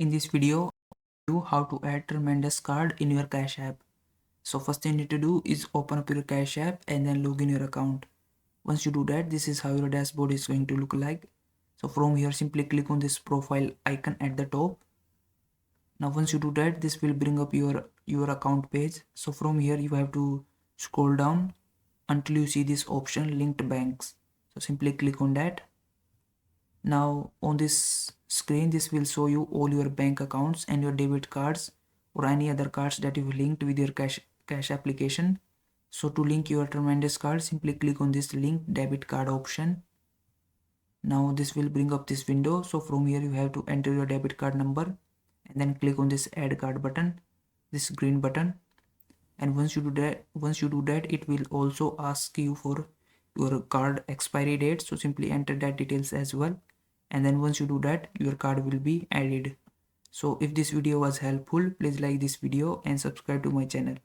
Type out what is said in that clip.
In this video, you how to add Tremendous card in your Cash app. So first thing you need to do is open up your Cash app and then log in your account. Once you do that, this is how your dashboard is going to look like. So from here, simply click on this profile icon at the top. Now once you do that, this will bring up your account page. So from here, you have to scroll down until you see this option linked banks. So simply click on that. Now on this screen, this will show you all your bank accounts and your debit cards or any other cards that you've linked with your cash application. So to link your Tremendous card, simply click on this link debit card option. Now this will bring up this window. So from here you have to enter your debit card number and then click on this add card button, this green button. And once you do that, it will also ask you for your card expiry date. So simply enter that details as well. And then once you do that, your card will be added. So if this video was helpful, please like this video and subscribe to my channel.